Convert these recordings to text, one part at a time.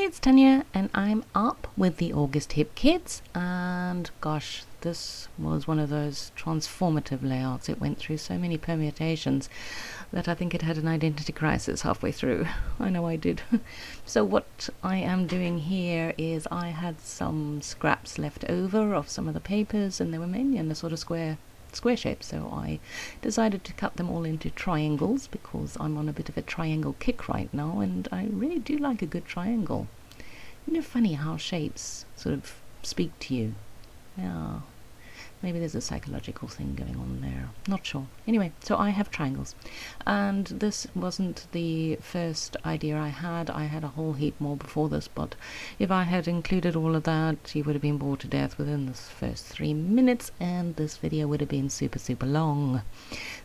it's Tanya and I'm up with the August Hip Kits, and gosh, this was one of those transformative layouts. It went through so many permutations that I think it had an identity crisis halfway through. I know I did. So what I am doing here is I had some scraps left over of some of the papers, and they were mainly in a sort of square shape, so I decided to cut them all into triangles because I'm on a bit of a triangle kick right now, and I really do like a good triangle. Isn't it funny how shapes sort of speak to you? Yeah, maybe there's a psychological thing going on there, not sure. Anyway, so I have triangles, and this wasn't the first idea I had a whole heap more before this, but if I had included all of that, you would have been bored to death within the first 3 minutes, and this video would have been super long.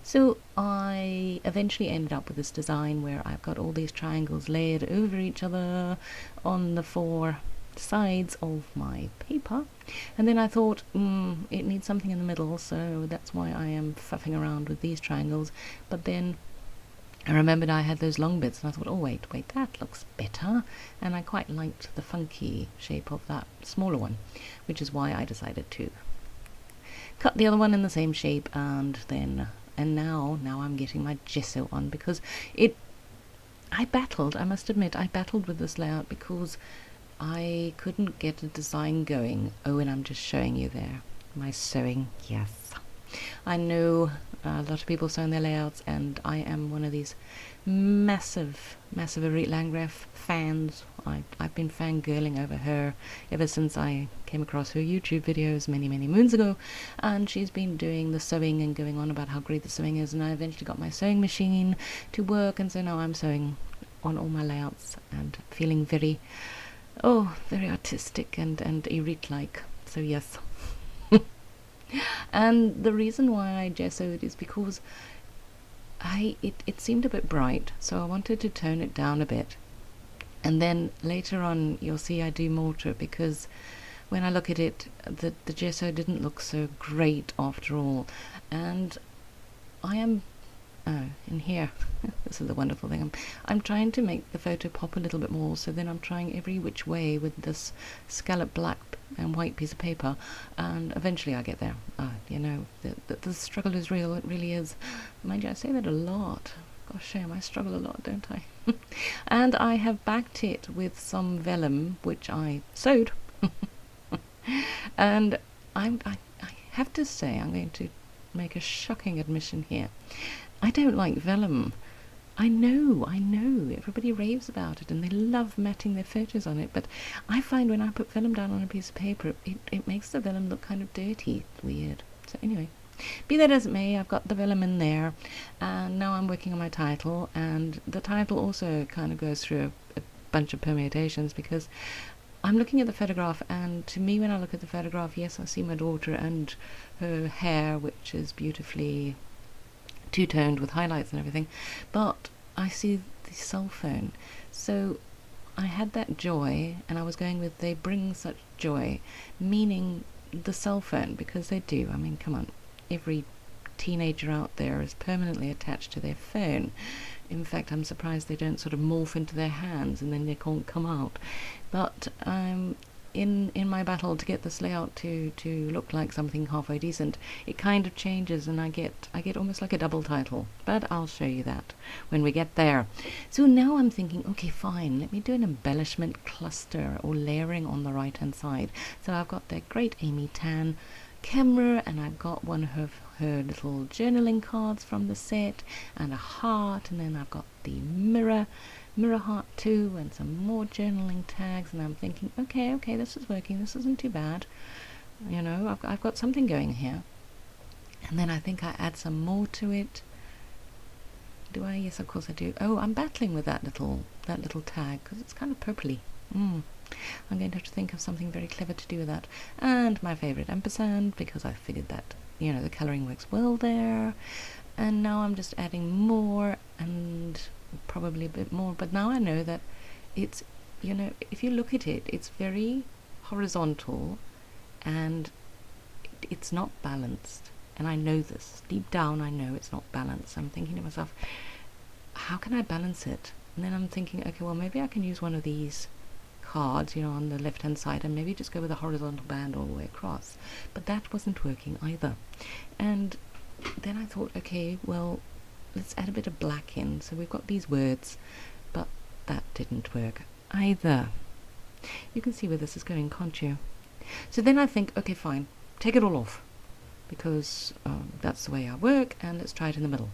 So I eventually ended up with this design where I've got all these triangles layered over each other on the 4 sides of my paper, and then I thought it needs something in the middle, so that's why I am fuffing around with these triangles. But then I remembered I had those long bits, and I thought, oh wait, that looks better, and I quite liked the funky shape of that smaller one, which is why I decided to cut the other one in the same shape. And now I'm getting my gesso on, because I must admit I battled with this layout because I couldn't get a design going. Oh, and I'm just showing you there my sewing. Yes, I know a lot of people sew in their layouts, and I am one of these massive Aretha Landgraf fans. I've been fangirling over her ever since I came across her YouTube videos many moons ago, and she's been doing the sewing and going on about how great the sewing is, and I eventually got my sewing machine to work, and so now I'm sewing on all my layouts and feeling very artistic and Aretha-like. So yes. And the reason why I gessoed is because it seemed a bit bright, so I wanted to tone it down a bit. And then later on you'll see I do more to it, because when I look at it, the gesso didn't look so great after all. And I am in here this is the wonderful thing, I'm trying to make the photo pop a little bit more, so then I'm trying every which way with this scallop black and white piece of paper, and eventually I get there. You know, the struggle is real. It really is. Mind you, I say that a lot. Gosh, shame, I struggle a lot, don't I? And I have backed it with some vellum which I sewed. And I have to say, I'm going to make a shocking admission here. I don't like vellum. I know, everybody raves about it and they love matting their photos on it, but I find when I put vellum down on a piece of paper, it makes the vellum look kind of dirty. It's weird. So anyway, be that as it may, I've got the vellum in there, and now I'm working on my title, and the title also kind of goes through a bunch of permutations, because I'm looking at the photograph, and to me, when I look at the photograph, yes, I see my daughter and her hair, which is beautifully two-toned with highlights and everything, but I see the cell phone. So I had that joy, and I was going with they bring such joy, meaning the cell phone, because they do. I mean, come on, every teenager out there is permanently attached to their phone. In fact, I'm surprised they don't sort of morph into their hands and then they can't come out. But in my battle to get this layout to look like something halfway decent, it kind of changes, and I get almost like a double title, but I'll show you that when we get there. So now I'm thinking, okay, fine, let me do an embellishment cluster or layering on the right hand side. So I've got that great Amy Tan camera, and I've got one of her little journaling cards from the set, and a heart, and then I've got the mirror heart too, and some more journaling tags, and I'm thinking, okay, this is working, this isn't too bad, you know, I've got something going here. And then I think I add some more to it. Do I? Yes, of course I do. Oh, I'm battling with that little tag because it's kind of purpley. I'm going to have to think of something very clever to do with that. And my favorite ampersand, because I figured that, you know, the coloring works well there. And now I'm just adding more, and probably a bit more, but now I know that it's, you know, if you look at it, it's very horizontal and it's not balanced, and I know this deep down. I know it's not balanced. I'm thinking to myself, how can I balance it? And then I'm thinking, okay, well, maybe I can use one of these cards, you know, on the left hand side, and maybe just go with a horizontal band all the way across. But that wasn't working either. And then I thought, okay, well, let's add a bit of black in. So we've got these words, but that didn't work either. You can see where this is going, can't you? So then I think, okay, fine, take it all off, because that's the way I work, and let's try it in the middle.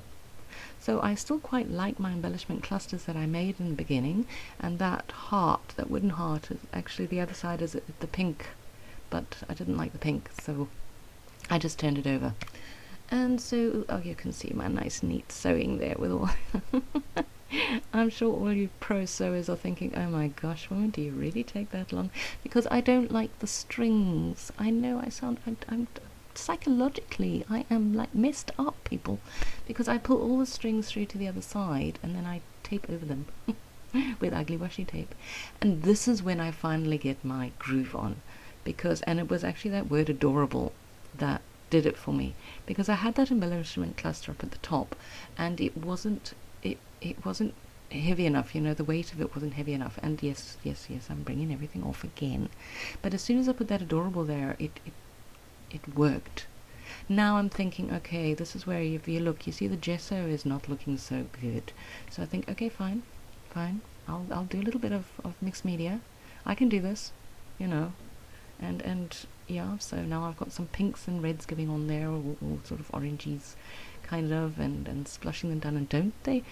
So I still quite like my embellishment clusters that I made in the beginning, and that heart, that wooden heart, is actually the other side is the pink, but I didn't like the pink, so I just turned it over. And so, oh, you can see my nice neat sewing there with all I'm sure all you pro sewers are thinking, oh my gosh, woman, do you really take that long? Because I don't like the strings. I know I sound, I'm psychologically, I am like messed up, people, because I pull all the strings through to the other side and then I tape over them with ugly washi tape. And this is when I finally get my groove on, because, and it was actually that word adorable that did it for me, because I had that embellishment cluster up at the top, and it wasn't heavy enough, you know, the weight of it wasn't heavy enough. And yes, I'm bringing everything off again, but as soon as I put that adorable there, it worked. Now I'm thinking, okay, this is where if you look, you see the gesso is not looking so good. So I think, okay, fine, I'll do a little bit of mixed media. I can do this, you know, and yeah, so now I've got some pinks and reds going on there, all sort of oranges kind of, and splushing them down. And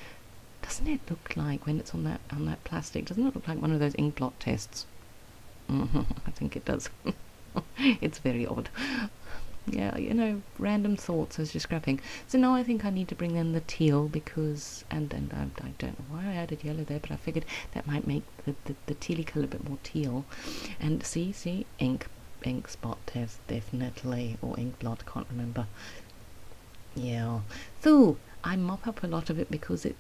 doesn't it look like, when it's on that plastic, doesn't it look like one of those ink blot tests? I think it does. It's very odd. Yeah, you know, random thoughts as you're scrapping. So now I think I need to bring in the teal, because, and I don't know why I added yellow there, but I figured that might make the tealy colour a bit more teal. And see, ink spot test, definitely, or ink blot, can't remember. Yeah, so I mop up a lot of it because it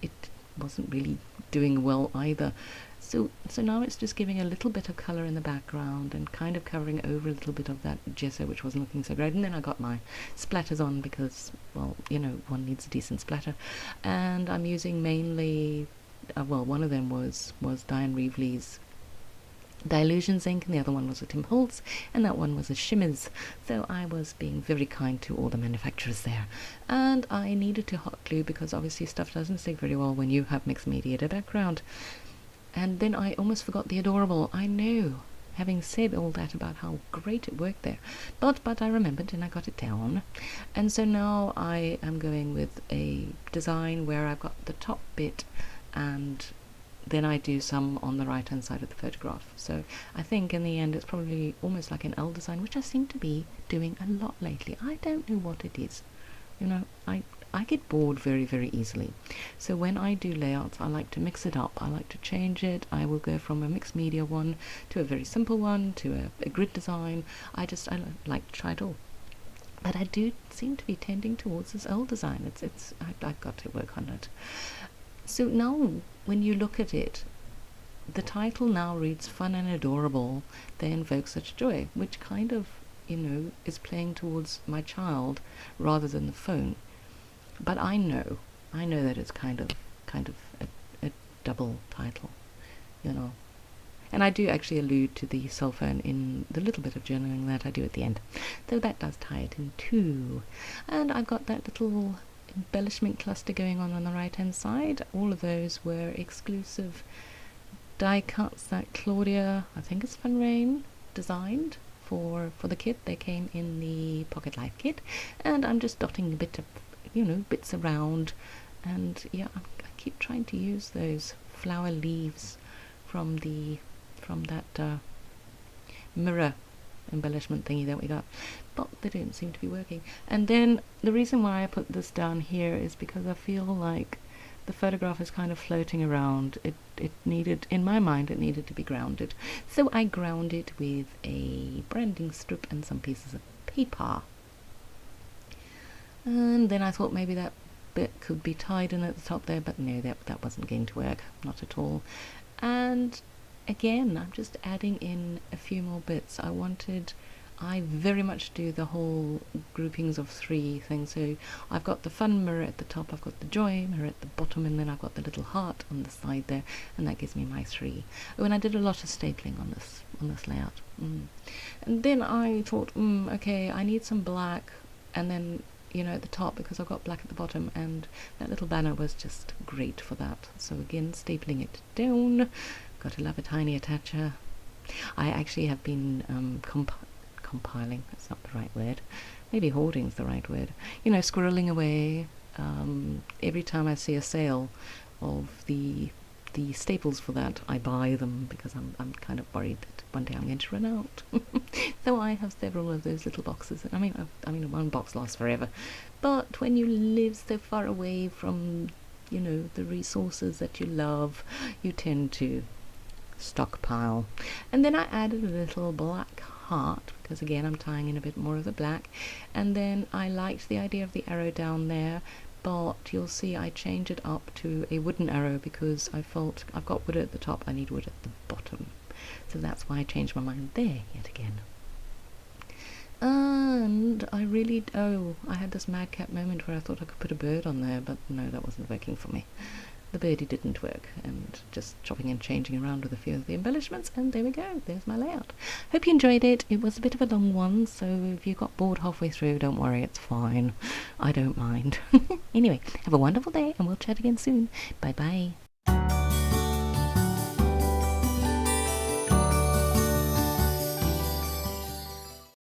wasn't really doing well either. So now it's just giving a little bit of colour in the background and kind of covering over a little bit of that gesso, which wasn't looking so great. And then I got my splatters on, because, well, you know, one needs a decent splatter. And I'm using mainly, well, one of them was Diane Reevely's Dilutions ink, and the other one was a Tim Holtz, and that one was a Shimmers. So I was being very kind to all the manufacturers there. And I needed to hot glue, because obviously stuff doesn't stick very well when you have mixed media background. And then I almost forgot the adorable. I know, having said all that about how great it worked there, but I remembered and I got it down. And so now I am going with a design where I've got the top bit, and then I do some on the right hand side of the photograph. So I think in the end it's probably almost like an L design, which I seem to be doing a lot lately. I don't know what it is, you know, I get bored very, very easily. So when I do layouts, I like to mix it up. I like to change it. I will go from a mixed media one to a very simple one to a grid design. I like to try it all. But I do seem to be tending towards this L design. I've got to work on it. So now when you look at it, the title now reads Fun and Adorable, They Invoke Such Joy, which kind of, you know, is playing towards my child rather than the phone. But I know that it's kind of a double title, you know. And I do actually allude to the cell phone in the little bit of journaling that I do at the end. So that does tie it in too. And I've got that little embellishment cluster going on the right hand side. All of those were exclusive die cuts that Claudia, I think it's Fun Rain, designed for the kit. They came in the Pocket Life kit, and I'm just dotting a bit of, you know, bits around. And yeah, I keep trying to use those flower leaves from that mirror embellishment thingy that we got, but they don't seem to be working. And then the reason why I put this down here is because I feel like the photograph is kind of floating around. It needed, in my mind, it needed to be grounded. So I ground it with a branding strip and some pieces of paper. And then I thought maybe that bit could be tied in at the top there, but no, that wasn't going to work, not at all. And again, I'm just adding in a few more bits. I I very much do the whole groupings of 3 things. So I've got the fun mirror at the top, I've got the joy mirror at the bottom, and then I've got the little heart on the side there, and that gives me my 3. Oh, and I did a lot of stapling on this layout. And then I thought, okay, I need some black, and then at the top, because I've got black at the bottom, and that little banner was just great for that. So again, stapling it down. Gotta love a tiny attacher. I actually have been compiling, that's not the right word, maybe hoarding's the right word, squirreling away. Every time I see a sale of the staples for that, I buy them, because I'm kind of worried that one day I'm going to run out. So I have several of those little boxes. I mean one box lasts forever, but when you live so far away from the resources that you love, you tend to stockpile. And then I added a little black heart, because again I'm tying in a bit more of the black, and then I liked the idea of the arrow down there, but you'll see I change it up to a wooden arrow, because I felt I've got wood at the top, I need wood at the bottom. So that's why I changed my mind there yet again. And I really, I had this madcap moment where I thought I could put a bird on there, but no, that wasn't working for me. The birdie didn't work, and just chopping and changing around with a few of the embellishments, and there we go, there's my layout. Hope you enjoyed it. It was a bit of a long one, so if you got bored halfway through, don't worry, it's fine. I don't mind. Anyway, have a wonderful day, and we'll chat again soon. Bye bye.